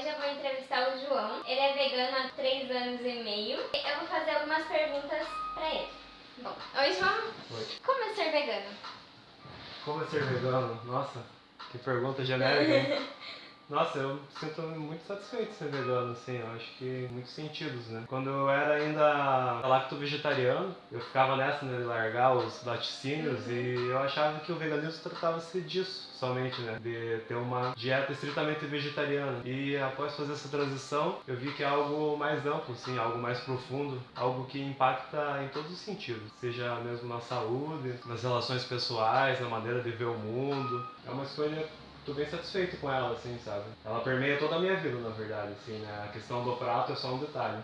Hoje eu vou entrevistar o João. Ele é vegano há 3 anos e meio. Eu vou fazer algumas perguntas pra ele. Bom, oi João. Oi. Como é ser vegano? Como é ser vegano? Nossa, que pergunta genérica, hein? Nossa, eu me sinto muito satisfeito de ser vegano, assim, eu acho que em muitos sentidos, né? Quando eu era ainda lacto-vegetariano, eu ficava nessa, né, de largar os laticínios e eu achava que o veganismo tratava-se disso somente, né? De ter uma dieta estritamente vegetariana. E após fazer essa transição, eu vi que é algo mais amplo, assim, algo mais profundo, algo que impacta em todos os sentidos, seja mesmo na saúde, nas relações pessoais, na maneira de ver o mundo. É uma escolha. Tô bem satisfeito com ela, assim, sabe? Ela permeia toda a minha vida, na verdade, assim, né? A questão do prato é só um detalhe.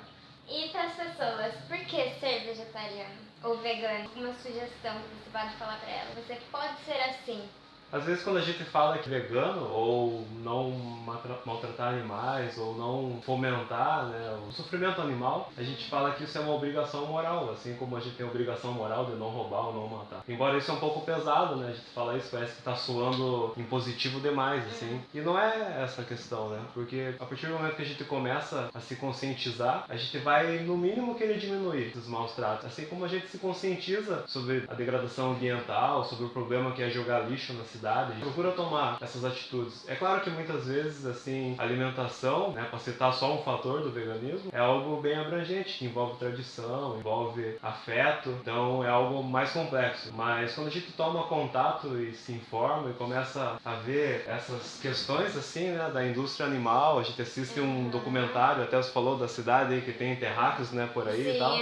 E para as pessoas, por que ser vegetariano ou vegano? Uma sugestão que você pode falar pra ela. Você pode ser assim. Às vezes quando a gente fala que vegano, ou não maltratar animais, ou não fomentar, né, o sofrimento animal, a gente fala que isso é uma obrigação moral, assim como a gente tem a obrigação moral de não roubar ou não matar. Embora isso é um pouco pesado, né, a gente fala isso, parece que tá soando impositivo demais, assim. E não é essa a questão, né, porque a partir do momento que a gente começa a se conscientizar, a gente vai no mínimo querer diminuir esses maus tratos. Assim como a gente se conscientiza sobre a degradação ambiental, sobre o problema que é jogar lixo na cidade, procura tomar essas atitudes. É claro que muitas vezes, assim, alimentação, né, para citar só um fator do veganismo, é algo bem abrangente, que envolve tradição, envolve afeto, então é algo mais complexo. Mas quando a gente toma contato e se informa e começa a ver essas questões, assim, né, da indústria animal, a gente assiste um documentário, até você falou da cidade aí que tem terráqueos, né, por aí e tal.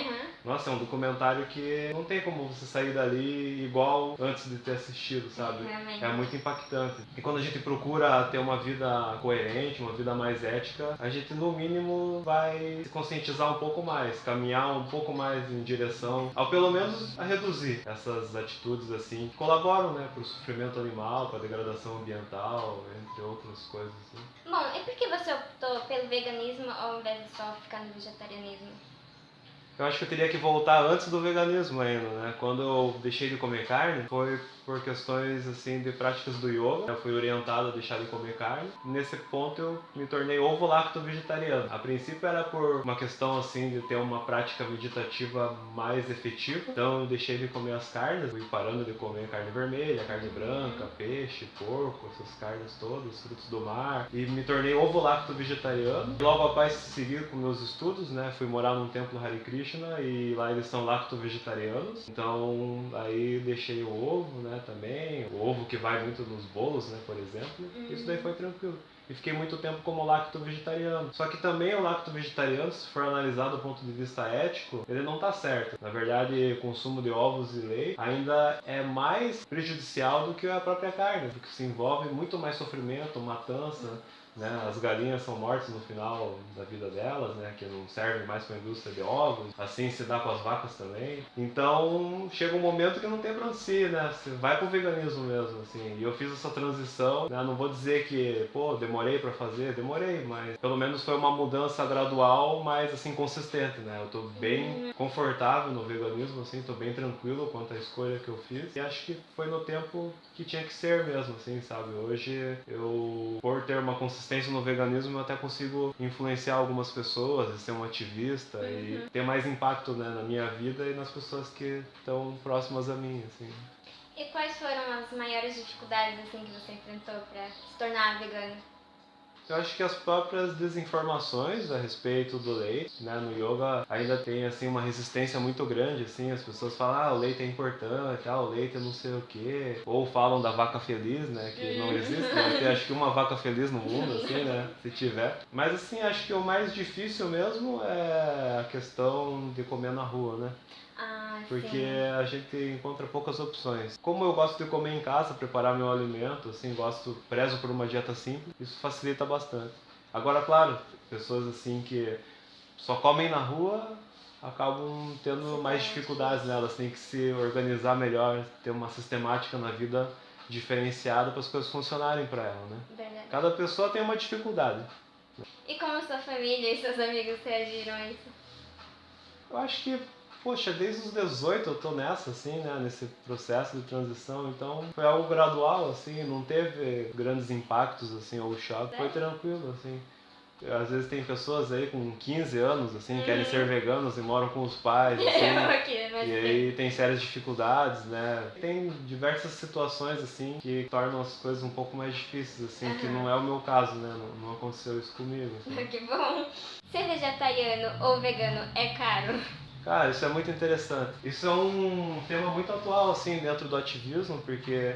Nossa, é um documentário que não tem como você sair dali igual antes de ter assistido, sabe? É muito impactante. E quando a gente procura ter uma vida coerente, uma vida mais ética, a gente no mínimo vai se conscientizar um pouco mais, caminhar um pouco mais em direção, ao pelo menos a reduzir essas atitudes assim, que colaboram, né, para o sofrimento animal, para a degradação ambiental, entre outras coisas assim. Bom, e por que você optou pelo veganismo ao invés de só ficar no vegetarianismo? Eu acho que eu teria que voltar antes do veganismo ainda, né? Quando eu deixei de comer carne, foi por questões, assim, de práticas do yoga. Eu fui orientado a deixar de comer carne. Nesse ponto eu me tornei ovo-lacto-vegetariano. A princípio era por uma questão, assim, de ter uma prática meditativa mais efetiva. Então eu deixei de comer as carnes, fui parando de comer carne vermelha, carne branca, peixe, porco, essas carnes todas, frutos do mar. E me tornei ovo-lacto-vegetariano. Logo após seguir com meus estudos, né? Fui morar num templo Hare Krishna e lá eles são lacto-vegetarianos, então aí deixei o ovo, né, também, o ovo que vai muito nos bolos, né, por exemplo, isso daí foi tranquilo. E fiquei muito tempo como lacto-vegetariano. Só que também o lacto-vegetariano, se for analisado do ponto de vista ético, ele não está certo. Na verdade, o consumo de ovos e leite ainda é mais prejudicial do que a própria carne, porque se envolve muito mais sofrimento, matança, né? As galinhas são mortas no final da vida delas, né? Que não servem mais para a indústria de ovos. Assim se dá com as vacas também. Então chega um momento que não tem pra onde se ir, né? Você vai pro veganismo mesmo, assim. E eu fiz essa transição, né? Não vou dizer que, pô, demorei pra fazer, demorei, mas pelo menos foi uma mudança gradual, mas assim consistente, né? Eu tô bem confortável no veganismo, assim, tô bem tranquilo quanto à escolha que eu fiz. E acho que foi no tempo que tinha que ser mesmo, assim, sabe? Hoje eu, por ter uma consistência no veganismo, eu até consigo influenciar algumas pessoas, ser um ativista e ter mais impacto, né, na minha vida e nas pessoas que estão próximas a mim, assim. E quais foram as maiores dificuldades assim que você enfrentou para se tornar vegano? Eu acho que as próprias desinformações a respeito do leite, né, no yoga ainda tem assim uma resistência muito grande, assim, as pessoas falam, ah, o leite é importante, ah, o leite é não sei o quê, ou falam da vaca feliz, né, que não existe, deve ter acho que uma vaca feliz no mundo, assim, né, se tiver. Mas assim, acho que o mais difícil mesmo é a questão de comer na rua, né. Porque a gente encontra poucas opções. Como eu gosto de comer em casa, preparar meu alimento, assim, prezo por uma dieta simples, isso facilita bastante. Agora, claro, pessoas assim que só comem na rua acabam tendo mais dificuldades, né? Elas têm que se organizar melhor, ter uma sistemática na vida diferenciada para as coisas funcionarem para ela, né? Verdade. Cada pessoa tem uma dificuldade. E como sua família e seus amigos reagiram a isso? Eu acho que, poxa, desde os 18 eu tô nessa, assim, né, nesse processo de transição, então foi algo gradual, assim, não teve grandes impactos, assim, ou choque, foi tranquilo, assim. Às vezes tem pessoas aí com 15 anos, assim, querem ser veganos e moram com os pais, assim, e aí tem sérias dificuldades, né? Tem diversas situações, assim, que tornam as coisas um pouco mais difíceis, assim, que não é o meu caso, né? Não aconteceu isso comigo. Assim. Que bom. Ser vegetariano ou vegano é caro? Cara, isso é muito interessante. Isso é um tema muito atual, assim, dentro do ativismo, porque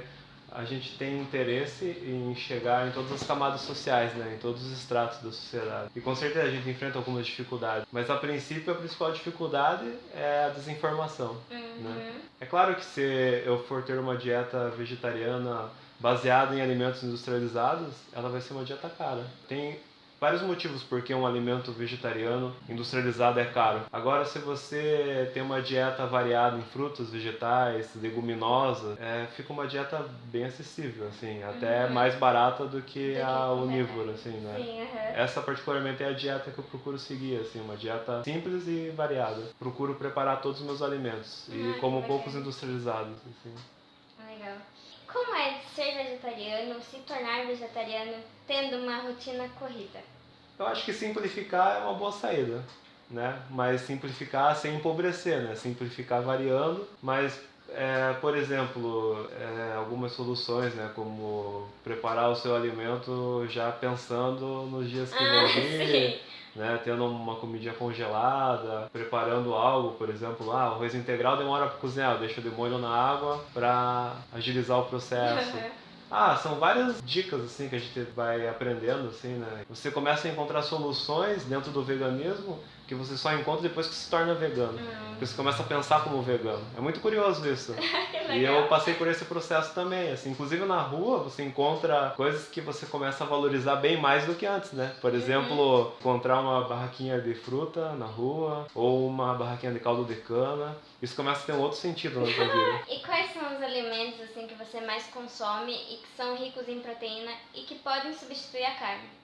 a gente tem interesse em chegar em todas as camadas sociais, né? Em todos os estratos da sociedade. E com certeza a gente enfrenta algumas dificuldades. Mas a princípio a principal dificuldade é a desinformação. Né? É claro que se eu for ter uma dieta vegetariana baseada em alimentos industrializados, ela vai ser uma dieta cara. Tem vários motivos por que um alimento vegetariano industrializado é caro. Agora, se você tem uma dieta variada em frutas, vegetais, leguminosas, fica uma dieta bem acessível, assim, até mais barata do que a onívora, assim, né? Sim, Essa particularmente é a dieta que eu procuro seguir, assim, uma dieta simples e variada. Procuro preparar todos os meus alimentos e como poucos industrializados, assim. Legal. Como é ser vegetariano, se tornar vegetariano, tendo uma rotina corrida? Eu acho que simplificar é uma boa saída, né? Mas simplificar sem empobrecer, né? Simplificar variando, mas, por exemplo, algumas soluções, né? Como preparar o seu alimento já pensando nos dias que vão vir, né? Tendo uma comidinha congelada, preparando algo, por exemplo, o arroz integral demora para cozinhar, eu deixo de molho na água para agilizar o processo. São várias dicas assim que a gente vai aprendendo, assim, né? Você começa a encontrar soluções dentro do veganismo que você só encontra depois que se torna vegano. Porque você começa a pensar como vegano. É muito curioso isso. E eu passei por esse processo também, assim. Inclusive na rua você encontra coisas que você começa a valorizar bem mais do que antes, né? Por exemplo, encontrar uma barraquinha de fruta na rua ou uma barraquinha de caldo de cana. Isso começa a ter um outro sentido na sua vida. E quais são os alimentos assim que você mais consome e que são ricos em proteína e que podem substituir a carne?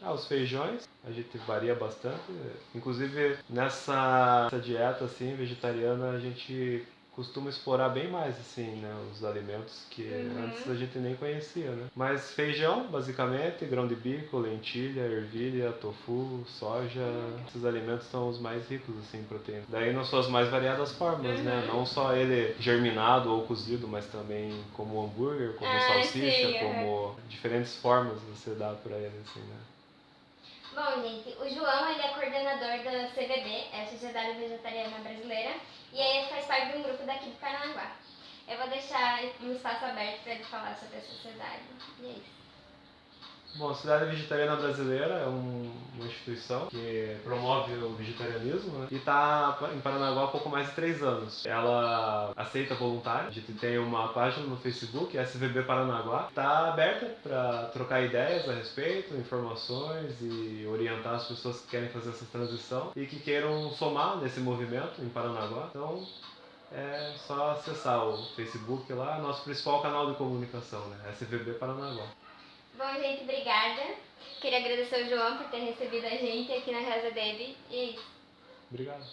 Os feijões, a gente varia bastante. Inclusive nessa dieta assim, vegetariana, a gente costuma explorar bem mais assim, né, os alimentos que antes a gente nem conhecia, né? Mas feijão, basicamente, grão de bico, lentilha, ervilha, tofu, soja, esses alimentos são os mais ricos assim em proteína. Daí nas suas mais variadas formas, né? Não só ele germinado ou cozido, mas também como hambúrguer, como salsicha, como diferentes formas você dá para ele assim, né? Bom, gente, o João ele é coordenador da CVB, é a Sociedade Vegetariana Brasileira, e ele faz parte de um grupo daqui de Paranaguá. Eu vou deixar um espaço aberto para ele falar sobre a sociedade. E é isso. Bom, a Sociedade Vegetariana Brasileira é uma instituição que promove o vegetarianismo, né? E está em Paranaguá há pouco mais de 3 anos. Ela aceita voluntários. A gente tem uma página no Facebook, SVB Paranaguá. Está aberta para trocar ideias a respeito, informações e orientar as pessoas que querem fazer essa transição e que queiram somar nesse movimento em Paranaguá. Então, é só acessar o Facebook lá, nosso principal canal de comunicação, né? SVB Paranaguá. Bom, gente, obrigada. Queria agradecer ao João por ter recebido a gente aqui na casa dele. E é isso. Obrigado.